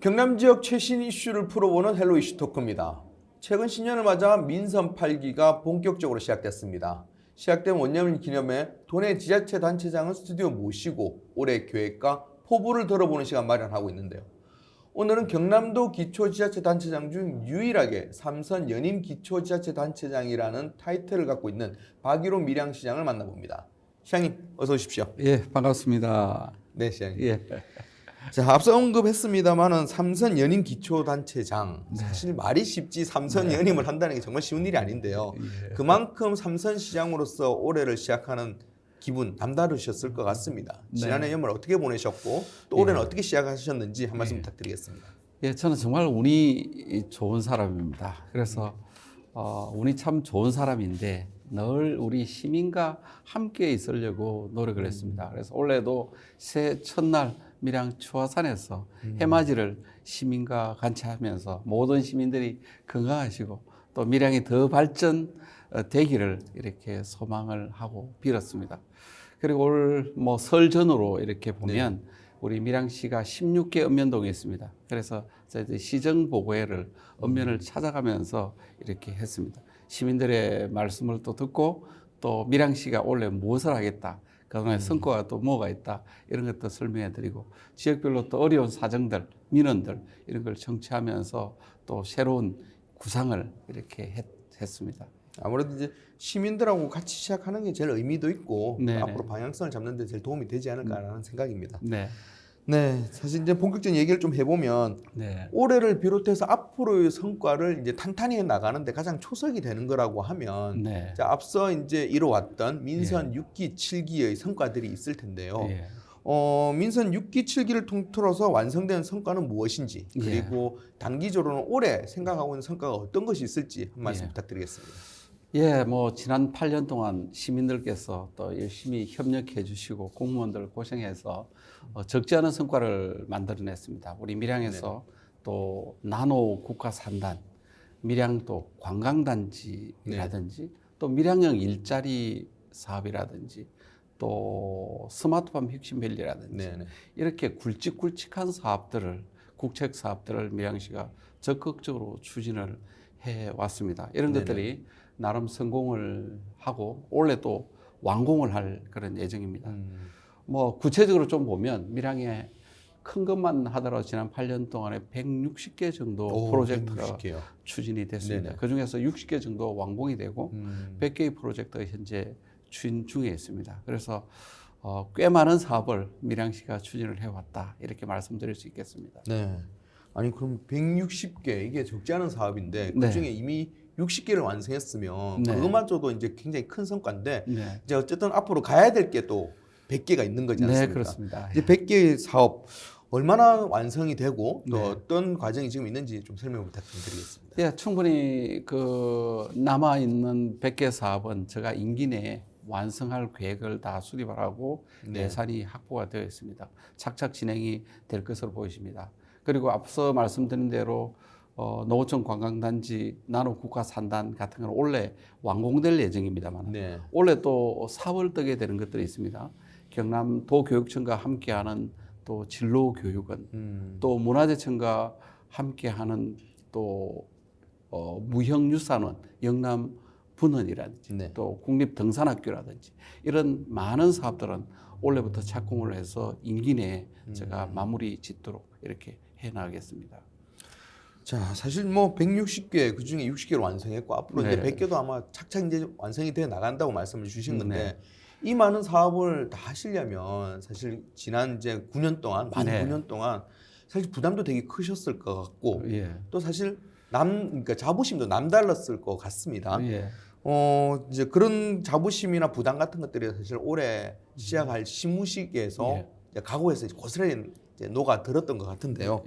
경남 지역 최신 이슈를 풀어보는 헬로 이슈 토크입니다. 최근 신년을 맞아 민선 8기가 본격적으로 시작됐습니다. 시작된 원년 기념에 도내 지자체 단체장을 스튜디오 모시고 올해 계획과 포부를 들어보는 시간 마련하고 있는데요. 오늘은 경남도 기초지자체 단체장 중 유일하게 3선 연임 기초지자체 단체장이라는 타이틀을 갖고 있는 박일호 밀양시장을 만나봅니다. 시장님 어서 오십시오. 예, 반갑습니다. 네, 시장님. 예. 자, 앞서 언급했습니다만은 삼선 연임 기초단체장 사실 말이 쉽지 삼선 연임을 한다는 게 정말 쉬운 일이 아닌데요. 그만큼 삼선 시장으로서 올해를 시작하는 기분 남다르셨을 것 같습니다. 지난해 연말 어떻게 보내셨고 또 올해는 어떻게 시작하셨는지 한 말씀 부탁드리겠습니다. 예, 저는 정말 운이 좋은 사람입니다. 그래서 운이 참 좋은 사람인데 늘 우리 시민과 함께 있으려고 노력을 했습니다. 그래서 올해도 새해 첫날 밀양 추화산에서 해맞이를 시민과 같이 하면서 모든 시민들이 건강하시고 또 밀양이 더 발전되기를 이렇게 소망을 하고 빌었습니다. 그리고 올 설 전후로 이렇게 보면 우리 밀양시가 16개 읍면동에 있습니다. 그래서 저희들 시정보고회를 읍면을 찾아가면서 이렇게 했습니다. 시민들의 말씀을 또 듣고 또 밀양시가 올해 무엇을 하겠다. 그동안의 성과가 또 뭐가 있다. 이런 것도 설명해 드리고 지역별로 또 어려운 사정들, 민원들 이런 걸 청취하면서 또 새로운 구상을 이렇게 했습니다. 아무래도 이제 시민들하고 같이 시작하는 게 제일 의미도 있고 네네. 앞으로 방향성을 잡는 데 제일 도움이 되지 않을까라는 생각입니다. 네. 네, 사실 이제 본격적인 얘기를 좀 해보면 네. 올해를 비롯해서 앞으로의 성과를 이제 탄탄히 해 나가는데 가장 초석이 되는 거라고 하면 네. 자, 앞서 이제 이뤄왔던 민선 6기, 7기의 성과들이 있을 텐데요. 예. 민선 6기, 7기를 통틀어서 완성된 성과는 무엇인지 그리고 단기적으로는 올해 생각하고 있는 성과가 어떤 것이 있을지 한 말씀 부탁드리겠습니다. 예, 지난 8년 동안 시민들께서 또 열심히 협력해 주시고 공무원들 고생해서 적지 않은 성과를 만들어냈습니다. 우리 밀양에서 또 나노 국가 산단, 밀양도 관광단지라든지 또 밀양형 일자리 사업이라든지 또 스마트팜 혁신밸리라든지 이렇게 굵직굵직한 사업들을 국책 사업들을 밀양시가 적극적으로 추진을 해 왔습니다. 이런 것들이 나름 성공을 하고 올해 또 완공을 할 그런 예정입니다. 구체적으로 좀 보면 밀양에 큰 것만 하더라도 지난 8년 동안에 160개 정도 프로젝트가 160개요. 추진이 됐습니다. 그 중에서 60개 정도 완공이 되고 100개의 프로젝트가 현재 추진 중에 있습니다. 그래서 꽤 많은 사업을 밀양시가 추진을 해왔다 이렇게 말씀드릴 수 있겠습니다. 네. 아니 그럼 160개 이게 적지 않은 사업인데 그 중에 이미 60개를 완성했으면 그것마저도 이제 굉장히 큰 성과인데 이제 어쨌든 앞으로 가야 될 게 또 100개가 있는 거지 않습니까? 네, 그렇습니다. 이제 100개의 사업 얼마나 완성이 되고 또 어떤 과정이 지금 있는지 좀 설명 부탁드리겠습니다. 예, 충분히 남아 있는 100개 사업은 제가 임기 내에 완성할 계획을 다 수립을 하고 예산이 확보가 되어 있습니다. 착착 진행이 될 것으로 보이십니다. 그리고 앞서 말씀드린 대로 노후촌 관광단지 나노 국가 산단 같은 건 올해 완공될 예정입니다만 올해 또 사업을 뜨게 되는 것들이 있습니다. 경남도 교육청과 함께하는 또 진로 교육원, 또 문화재청과 함께하는 또 무형유산원, 영남 분원이라든지 또 국립등산학교라든지 이런 많은 사업들은 올해부터 착공을 해서 임기 내에 제가 마무리 짓도록 이렇게 해나가겠습니다. 자, 사실 160개 그 중에 60개를 완성했고 앞으로 이제 100개도 아마 착착 이제 완성이 돼 나간다고 말씀을 주신 건데 이 많은 사업을 다 하시려면 사실 지난 이제 9년 동안 만 9년 동안 사실 부담도 되게 크셨을 것 같고 또 사실 그러니까 자부심도 남달랐을 것 같습니다. 이제 그런 자부심이나 부담 같은 것들이 사실 올해 시작할 시무식에서 각오해서 고스란히 녹아 들었던 것 같은데요.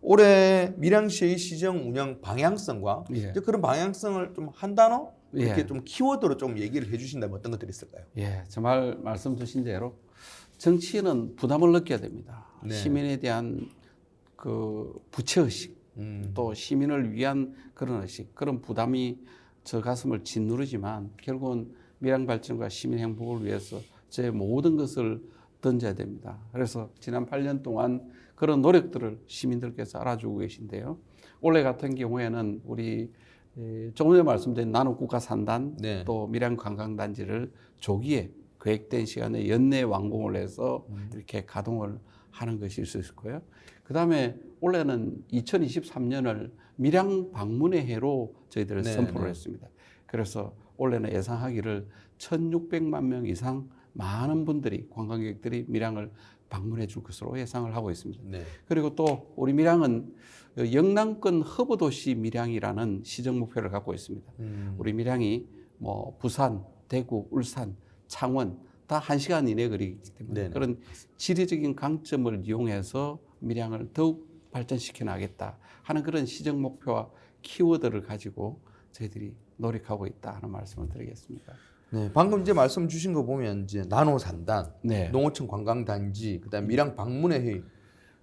올해 밀양시의 시정 운영 방향성과 이제 그런 방향성을 좀 한 단어 이렇게 좀 키워드로 좀 얘기를 해주신다면 어떤 것들이 있을까요? 예, 정말 말씀 주신 대로 정치인은 부담을 느껴야 됩니다. 시민에 대한 부채의식, 또 시민을 위한 그런 의식, 그런 부담이 저 가슴을 짓누르지만 결국은 밀양 발전과 시민 행복을 위해서 제 모든 것을 던져야 됩니다. 그래서 지난 8년 동안 그런 노력들을 시민들께서 알아주고 계신데요. 올해 같은 경우에는 우리 조금 전에 말씀드린 나노국가산단 네. 또 밀양관광단지를 조기에 계획된 시간에 연내 완공을 해서 이렇게 가동을 하는 것이 있을 거예요. 그 다음에 올해는 2023년을 밀양 방문의 해로 저희들은 네, 선포를 네. 했습니다. 그래서 올해는 예상하기를 1,600만 명 이상 많은 분들이 관광객들이 밀양을 방문해 줄 것으로 예상을 하고 있습니다. 네. 그리고 또 우리 밀양은 영남권 허브 도시 밀양이라는 시정 목표를 갖고 있습니다. 우리 밀양이 뭐 부산, 대구, 울산, 창원 다 1시간 이내 거리이기 때문에 네네. 그런 지리적인 강점을 이용해서 밀양을 더욱 발전시켜 나가겠다 하는 그런 시정 목표와 키워드를 가지고 저희들이 노력하고 있다 하는 말씀을 드리겠습니다. 네, 방금 이제 말씀 주신 거 보면 이제 나노산단, 네. 농어촌 관광단지, 그다음 밀양 방문의 회의,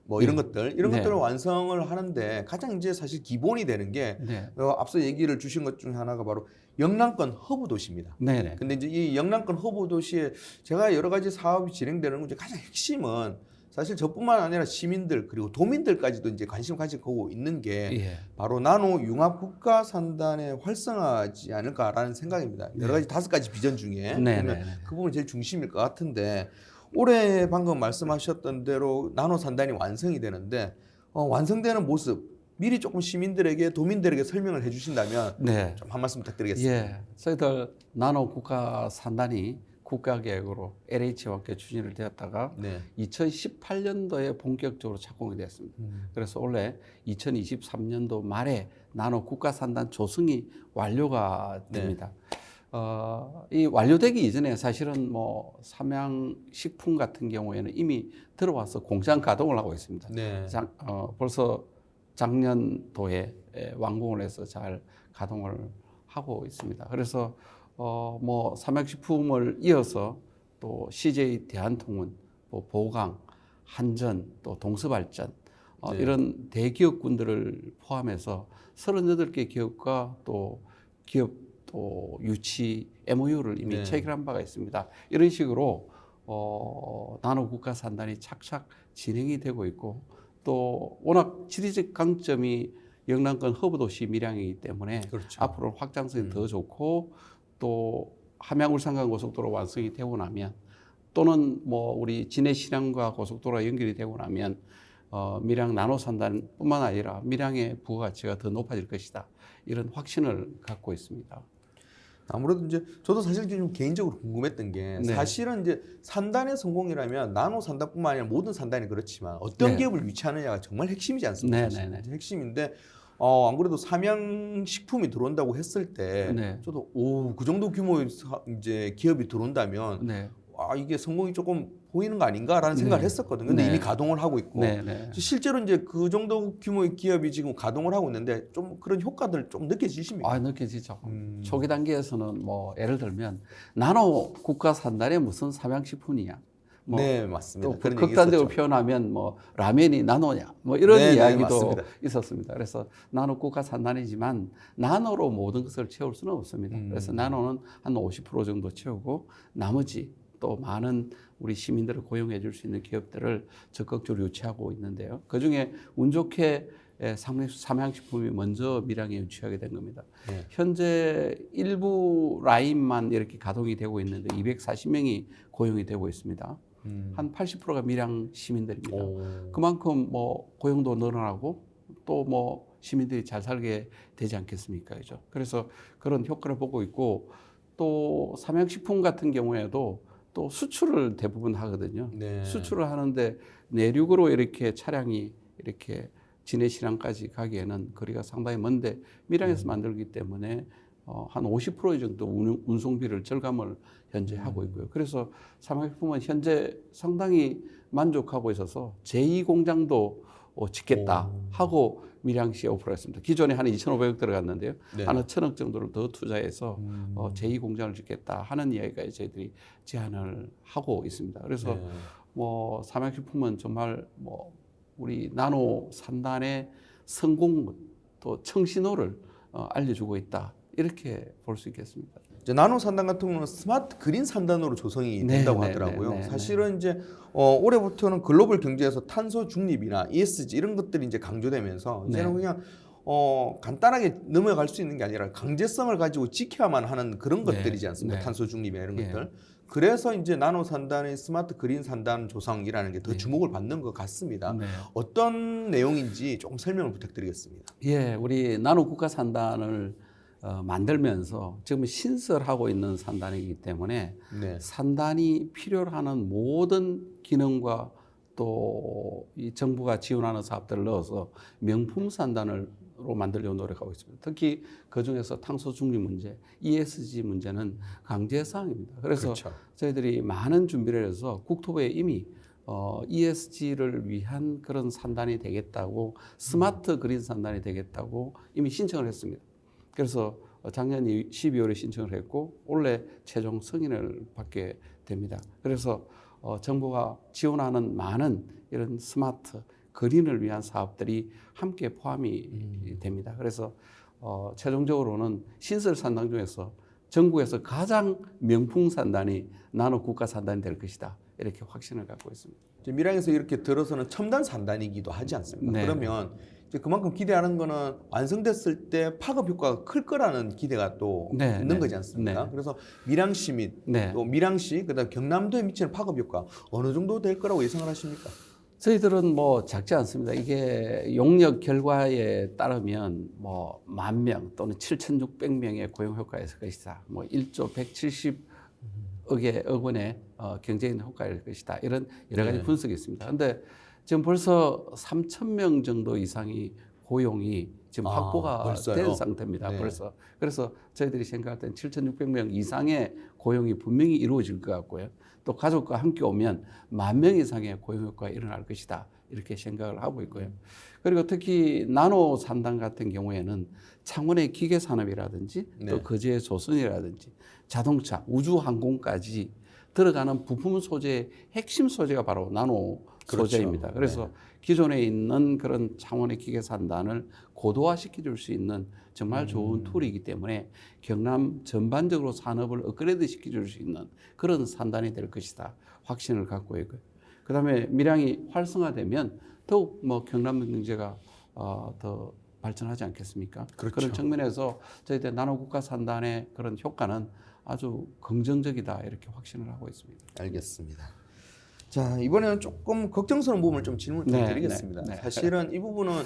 뭐 이런 것들, 이런 네. 것들을 완성을 하는데 가장 이제 사실 기본이 되는 게 네. 앞서 얘기를 주신 것 중에 하나가 바로 영남권 허브 도시입니다. 네네. 근데 이제 이 영남권 허브 도시에 제가 여러 가지 사업이 진행되는 게 가장 핵심은 사실 저뿐만 아니라 시민들 그리고 도민들까지도 이제 관심 가지고 있는 게 예. 바로 나노 융합 국가 산단에 활성화하지 않을까라는 생각입니다. 여러 가지 5가지 비전 중에 네, 그러면 네, 네. 그 부분이 제일 중심일 것 같은데 올해 방금 말씀하셨던 대로 나노 산단이 완성이 되는데 완성되는 모습 미리 조금 시민들에게 도민들에게 설명을 해주신다면 네. 좀 한 말씀 부탁드리겠습니다. 예. 저희들 나노 국가 산단이 국가계획으로 LH와 함께 추진을 되었다가 네. 2018년도에 본격적으로 착공이 됐습니다. 그래서 올해 2023년도 말에 나노 국가산단 조성이 완료가 됩니다. 이 완료되기 이전에 사실은 뭐 삼양식품 같은 경우에는 이미 들어와서 공장 가동을 하고 있습니다. 네. 벌써 작년도에 완공을 해서 잘 가동을 하고 있습니다. 그래서 뭐 삼양식품을 이어서 또 CJ 대한통운, 또 보강, 한전, 또 동서발전 네. 이런 대기업군들을 포함해서 38개 기업과 또 기업 또 유치 MOU를 이미 네. 체결한 바가 있습니다. 이런 식으로 나노 국가 산단이 착착 진행이 되고 있고 또 워낙 지리적 강점이 영남권 허브 도시 밀양이기 때문에 그렇죠. 앞으로 확장성이 더 좋고 또 함양 울산간 고속도로 완성이 되고 나면 또는 뭐 우리 진해 신양과 고속도로가 연결이 되고 나면 밀양 나노산단뿐만 아니라 밀양의 부가가치가 더 높아질 것이다. 이런 확신을 갖고 있습니다. 아무래도 이제 저도 사실 좀 개인적으로 궁금했던 게 네. 사실은 이제 산단의 성공이라면 나노 산단뿐만 아니라 모든 산단이 그렇지만 어떤 네. 기업을 유치하느냐가 정말 핵심이지 않습니까? 네, 네, 네. 핵심인데 안 그래도 삼양식품이 들어온다고 했을 때 네. 저도 그 정도 규모의 이제 기업이 들어온다면 네. 이게 성공이 조금 보이는 거 아닌가라는 생각을 네. 했었거든요. 근데 네. 이미 가동을 하고 있고 네, 네. 실제로 이제 그 정도 규모의 기업이 지금 가동을 하고 있는데 좀 그런 효과들 좀 느껴지십니까? 느껴지죠. 초기 단계에서는 뭐 예를 들면 나노 국가 산단에 무슨 삼양식품이냐. 뭐 네, 맞습니다. 또 그런 얘기 극단적으로 있었죠. 표현하면 뭐 라면이 나노냐 뭐 이런 네, 네, 이야기도 맞습니다. 있었습니다. 그래서 나노 국가 산단이지만 나노로 모든 것을 채울 수는 없습니다. 그래서 나노는 한 50% 정도 채우고 나머지 또 많은 우리 시민들을 고용해 줄 수 있는 기업들을 적극적으로 유치하고 있는데요. 그중에 운 좋게 삼양식품이 먼저 밀양에 유치하게 된 겁니다. 네. 현재 일부 라인만 이렇게 가동이 되고 있는데 240명이 고용이 되고 있습니다. 한 80%가 밀양 시민들입니다. 그만큼 뭐 고용도 늘어나고 또 뭐 시민들이 잘 살게 되지 않겠습니까? 그죠? 그래서 그런 효과를 보고 있고 또 삼양식품 같은 경우에도 또 수출을 대부분 하거든요. 네. 수출을 하는데 내륙으로 이렇게 차량이 이렇게 진해 신항까지 가기에는 거리가 상당히 먼데 밀양에서 만들기 때문에 한 50% 정도 운송비를 절감을 현재 하고 있고요. 그래서 삼양식품은 현재 상당히 만족하고 있어서 제2공장도 짓겠다 하고 밀양시에 오픈했습니다. 기존에 한 2,500억 들어갔는데요. 네. 한 1,000억 정도를 더 투자해서 제2공장을 짓겠다 하는 이야기가 저희들이 제안을 하고 있습니다. 그래서 네. 뭐 삼양식품은 정말 뭐 우리 나노 산단의 성공 또 청신호를 알려주고 있다 이렇게 볼 수 있겠습니다. 이제 나노 산단 같은 경우는 스마트 그린 산단으로 조성이 네, 된다고 네, 하더라고요. 네, 네, 사실은 이제 올해부터는 글로벌 경제에서 탄소 중립이나 ESG 이런 것들이 이제 강조되면서 이제는 네. 그냥 간단하게 넘어갈 수 있는 게 아니라 강제성을 가지고 지켜야만 하는 그런 네, 것들이지 않습니까? 네. 탄소 중립이나 이런 예. 것들. 그래서 이제 나노 산단의 스마트 그린 산단 조성이라는 게 더 네. 주목을 받는 것 같습니다. 네. 어떤 내용인지 조금 설명을 부탁드리겠습니다. 예, 우리 나노 국가 산단을 만들면서 지금 신설하고 있는 산단이기 때문에 네. 산단이 필요로 하는 모든 기능과 또 이 정부가 지원하는 사업들을 넣어서 명품 산단으로 만들려고 노력하고 있습니다. 특히 그 중에서 탄소 중립 문제, ESG 문제는 강제 사항입니다. 그래서 그렇죠. 저희들이 많은 준비를 해서 국토부에 이미 ESG를 위한 그런 산단이 되겠다고 스마트 그린 산단이 되겠다고 이미 신청을 했습니다. 그래서 작년 12월에 신청을 했고 올해 최종 승인을 받게 됩니다. 그래서 정부가 지원하는 많은 이런 스마트 그린을 위한 사업들이 함께 포함이 됩니다. 그래서 최종적으로는 신설 산단 중에서 전국에서 가장 명품 산단이 나노 국가 산단이 될 것이다. 이렇게 확신을 갖고 있습니다. 이제 밀양에서 이렇게 들어서는 첨단 산단이기도 하지 않습니까? 네. 그러면 이제 그만큼 기대하는 거는 완성됐을 때 파급 효과가 클 거라는 기대가 또 네, 있는 네, 거지 않습니까? 네. 그래서 밀양시 및 네. 또 밀양시 그다음 경남도에 미치는 파급 효과 어느 정도 될 거라고 예상을 하십니까? 저희들은 뭐 작지 않습니다. 이게 용역 결과에 따르면 뭐 10,000명 또는 7,600명의 고용 효과가 있을 것이다. 뭐 1조 170억 원의 경제적 효과가 있을 것이다. 이런 여러 가지 네. 분석이 있습니다. 그런데 지금 벌써 3,000명 정도 이상이 고용이 지금 확보가 벌써요? 된 상태입니다. 네. 벌써. 그래서 저희들이 생각할 때는 7,600명 이상의 고용이 분명히 이루어질 것 같고요. 또 가족과 함께 오면 10,000명 이상의 고용 효과가 일어날 것이다. 이렇게 생각을 하고 있고요. 그리고 특히 나노 산단 같은 경우에는 창원의 기계 산업이라든지 네. 또 거제의 조선이라든지 자동차, 우주 항공까지 들어가는 부품 소재의 핵심 소재가 바로 나노 그렇죠. 소재입니다. 그래서 기존에 있는 그런 창원의 기계 산단을 고도화시켜 줄 수 있는 정말 좋은 툴이기 때문에 경남 전반적으로 산업을 업그레이드 시켜 줄 수 있는 그런 산단이 될 것이다. 확신을 갖고 있고요. 그다음에 밀양이 활성화되면 더욱 뭐 경남 경제가 더 발전하지 않겠습니까? 그렇죠. 그런 측면에서 저희들 나노 국가 산단의 그런 효과는 아주 긍정적이다 이렇게 확신을 하고 있습니다. 알겠습니다. 자, 이번에는 조금 걱정스러운 부분을 좀 질문을 좀 네, 드리겠습니다. 네, 네. 사실은 이 부분은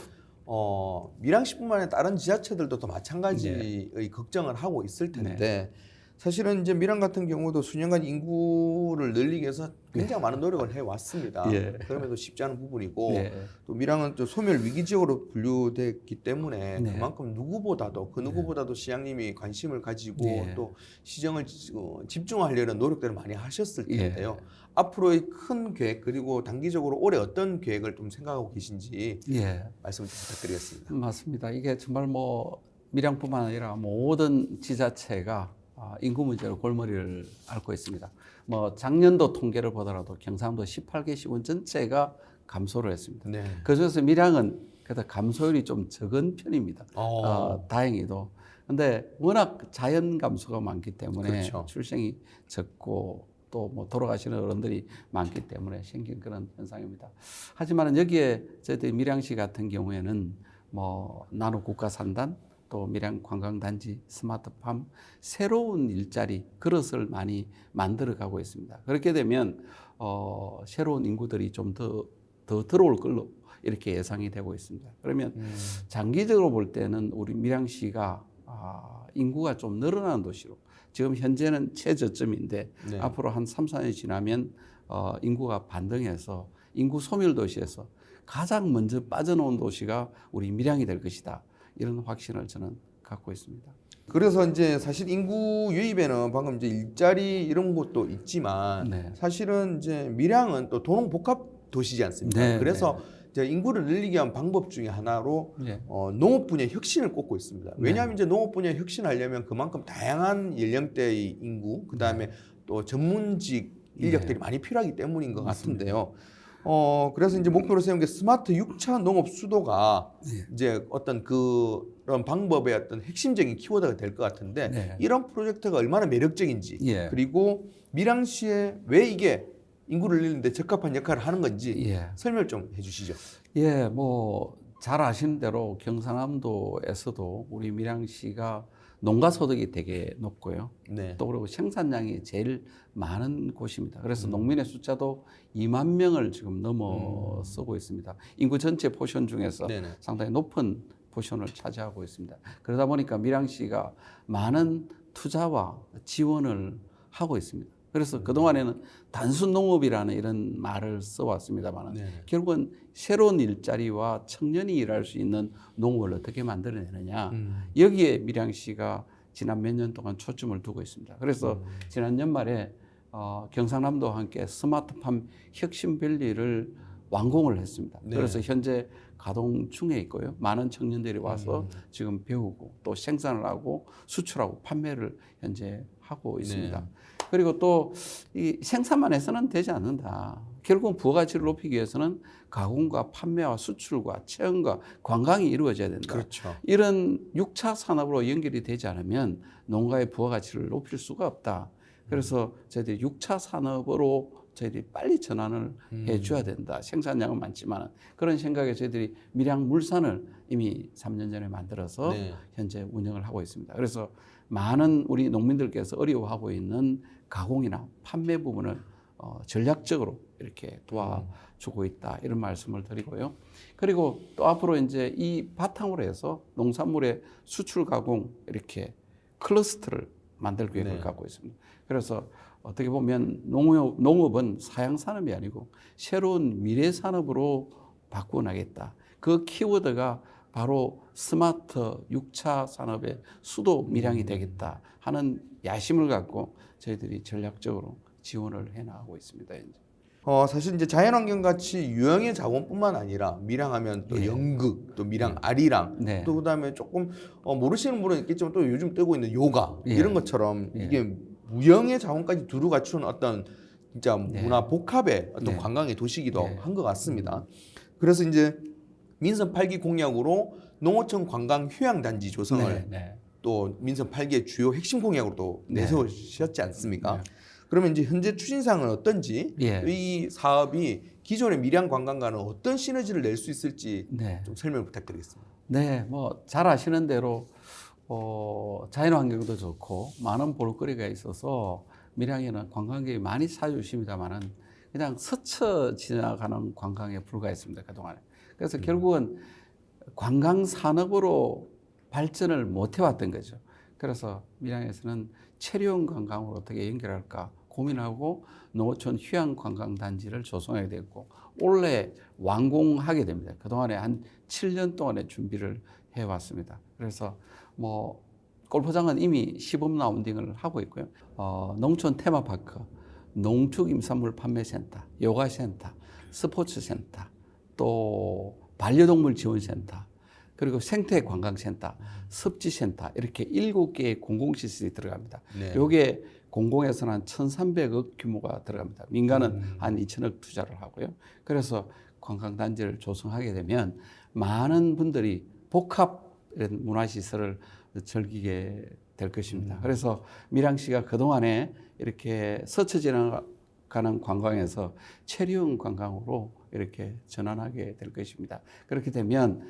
밀양시뿐만 아니라 다른 지자체들도 또 마찬가지의 걱정을 하고 있을 텐데 사실은 이제 밀양 같은 경우도 수년간 인구를 늘리기 위해서 굉장히 많은 노력을 해왔습니다. 예. 그럼에도 쉽지 않은 부분이고 네. 또 밀양은 또 소멸 위기 지역으로 분류됐기 때문에 네. 그만큼 누구보다도 그 누구보다도 시장님이 관심을 가지고 예. 또 시정을 집중하려는 노력들을 많이 하셨을 예. 텐데요. 앞으로의 큰 계획 그리고 단기적으로 올해 어떤 계획을 좀 생각하고 계신지 예. 말씀 좀 부탁드리겠습니다. 맞습니다. 이게 정말 뭐 밀양뿐만 아니라 모든 지자체가 인구 문제로 골머리를 앓고 있습니다. 뭐 작년도 통계를 보더라도 경상도 18개 시군 전체가 감소를 했습니다. 네. 그중에서 밀양은 그래도 감소율이 좀 적은 편입니다. 다행히도. 근데 워낙 자연 감소가 많기 때문에 그렇죠. 출생이 적고 또 뭐 돌아가시는 어른들이 많기 때문에 생긴 그런 현상입니다. 하지만 여기에 저희들 밀양시 같은 경우에는 뭐 나노 국가 산단 또 밀양 관광단지 스마트팜 새로운 일자리 그릇을 많이 만들어가고 있습니다. 그렇게 되면 새로운 인구들이 좀 더 들어올 걸로 이렇게 예상이 되고 있습니다. 그러면 장기적으로 볼 때는 우리 밀양시가 인구가 좀 늘어나는 도시로 지금 현재는 최저점인데 네. 앞으로 한 3, 4년 지나면 인구가 반등해서 인구 소멸 도시에서 가장 먼저 빠져나온 도시가 우리 밀양이 될 것이다. 이런 확신을 저는 갖고 있습니다. 그래서 이제 사실 인구 유입에는 방금 이제 일자리 이런 것도 있지만 네. 사실은 이제 밀양은 또 도농 복합 도시지 않습니까? 네, 그래서 이제 인구를 늘리기 위한 방법 중에 하나로 네. 농업 분야 혁신을 꼽고 있습니다. 왜냐하면 이제 농업 분야 혁신하려면 그만큼 다양한 연령대의 인구, 그 다음에 또 전문직 인력들이 많이 필요하기 때문인 것 맞습니다. 같은데요. 그래서 이제 목표로 세운 게 스마트 6차 농업 수도가 이제 어떤 그런 방법의 어떤 핵심적인 키워드가 될 것 같은데 네. 이런 프로젝트가 얼마나 매력적인지 예. 그리고 밀양시에 왜 이게 인구를 늘리는데 적합한 역할을 하는 건지 예. 설명 좀 해주시죠. 예, 뭐 잘 아시는 대로 경상남도에서도 우리 밀양시가 농가 소득이 되게 높고요. 네. 또 그리고 생산량이 제일 많은 곳입니다. 그래서 농민의 숫자도 2만 명을 지금 넘어서고 있습니다. 인구 전체 포션 중에서 네네. 상당히 높은 포션을 차지하고 있습니다. 그러다 보니까 밀양시가 많은 투자와 지원을 하고 있습니다. 그래서 그동안에는 단순 농업이라는 이런 말을 써왔습니다만 네네. 결국은 새로운 일자리와 청년이 일할 수 있는 농업을 어떻게 만들어내느냐 여기에 밀양시가 지난 몇 년 동안 초점을 두고 있습니다. 그래서 지난 연말에 경상남도와 함께 스마트팜 혁신밸리를 완공을 했습니다. 네. 그래서 현재 가동 중에 있고요. 많은 청년들이 와서 지금 배우고 또 생산을 하고 수출하고 판매를 현재 하고 있습니다. 네. 그리고 또 이 생산만 해서는 되지 않는다. 결국 부가가치를 높이기 위해서는 가공과 판매와 수출과 체험과 관광이 이루어져야 된다. 그렇죠. 이런 6차 산업으로 연결이 되지 않으면 농가의 부가가치를 높일 수가 없다. 그래서 저희들이 6차 산업으로 저희들이 빨리 전환을 해줘야 된다. 생산량은 많지만 그런 생각에 저희들이 밀양물산을 이미 3년 전에 만들어서 네. 현재 운영을 하고 있습니다. 그래서 많은 우리 농민들께서 어려워하고 있는 가공이나 판매 부분을 전략적으로 이렇게 도와주고 있다. 이런 말씀을 드리고요. 그리고 또 앞으로 이제 이 바탕으로 해서 농산물의 수출 가공 이렇게 클러스터를 만들 계획을 네. 갖고 있습니다. 그래서 어떻게 보면 농업은 사양 산업이 아니고 새로운 미래 산업으로 바꾸어 나겠다. 그 키워드가 바로 스마트 6차 산업의 수도 밀양이 되겠다 하는 야심을 갖고 저희들이 전략적으로 지원을 해 나가고 있습니다. 이제. 사실 이제 자연환경 같이 유형의 자원뿐만 아니라 밀양하면 또 예. 연극, 또 밀양 아리랑, 네. 또 그다음에 조금 모르시는 분은 있겠지만 또 요즘 뜨고 있는 요가 예. 이런 것처럼 예. 이게 무형의 자원까지 두루 갖춘 어떤 진짜 문화 복합의 어떤 네. 관광의 도시기도 네. 한 것 같습니다. 그래서 이제 민선 8기 공약으로 농어촌 관광 휴양단지 조성을 네. 네. 또 민선 8기의 주요 핵심 공약으로 또 네. 내세우셨지 않습니까? 네. 그러면 이제 현재 추진상은 어떤지 예. 이 사업이 기존의 밀양 관광과는 어떤 시너지를 낼 수 있을지 네. 좀 설명 부탁드리겠습니다. 네, 뭐 잘 아시는 대로 자연환경도 좋고 많은 볼거리가 있어서 밀양에는 관광객이 많이 찾아주십니다만은 그냥 스쳐 지나가는 관광에 불과했습니다 그동안에. 그래서 결국은 관광 산업으로 발전을 못 해왔던 거죠. 그래서 밀양에서는 체류형 관광으로 어떻게 연결할까 고민하고 농어촌 휴양 관광 단지를 조성하게 됐고 올해 완공하게 됩니다. 그동안에 한 7년 동안의 준비를 해왔습니다. 그래서 뭐 골프장은 이미 시범 라운딩을 하고 있고요. 농촌 테마파크, 농축 임산물 판매센터, 요가센터, 스포츠센터, 또 반려동물 지원센터, 그리고 생태관광센터, 습지센터 이렇게 7개의 공공시설이 들어갑니다. 네. 요게 공공에서는 한 1,300억 규모가 들어갑니다. 민간은 한 2,000억 투자를 하고요. 그래서 관광단지를 조성하게 되면 많은 분들이 복합 이런 문화시설을 즐기게 될 것입니다. 그래서 밀양시가 그동안에 이렇게 스쳐 지나가는 관광에서 체류형 관광으로 이렇게 전환하게 될 것입니다. 그렇게 되면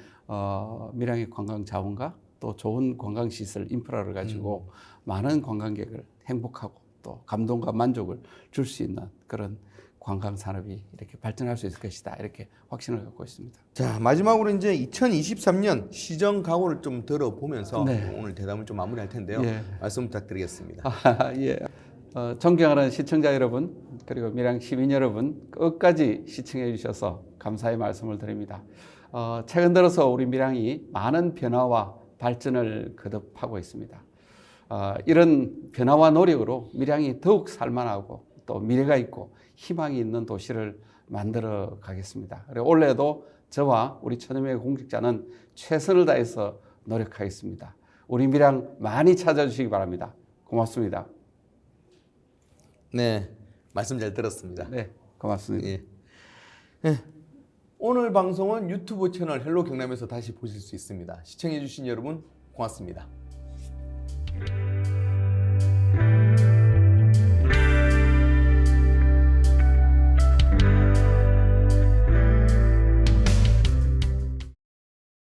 밀양의 관광 자원과 또 좋은 관광 시설 인프라를 가지고 많은 관광객을 행복하고 또 감동과 만족을 줄 수 있는 그런 관광 산업이 이렇게 발전할 수 있을 것이다. 이렇게 확신을 갖고 있습니다. 자, 마지막으로 이제 2023년 시정 각오를 좀 들어보면서 네. 오늘 대담을 좀 마무리할 텐데요. 예. 말씀 부탁드리겠습니다. 예. 존경하는 시청자 여러분 그리고 밀양 시민 여러분 끝까지 시청해 주셔서 감사의 말씀을 드립니다. 최근 들어서 우리 밀양이 많은 변화와 발전을 거듭하고 있습니다. 이런 변화와 노력으로 밀양이 더욱 살만하고 또 미래가 있고 희망이 있는 도시를 만들어 가겠습니다. 그리고 올해도 저와 우리 천여명의 공직자는 최선을 다해서 노력하겠습니다. 우리 밀양 많이 찾아주시기 바랍니다. 고맙습니다. 네, 말씀 잘 들었습니다. 네, 고맙습니다. 예. 오늘 방송은 유튜브 채널 헬로 경남에서 다시 보실 수 있습니다. 시청해주신 여러분 고맙습니다.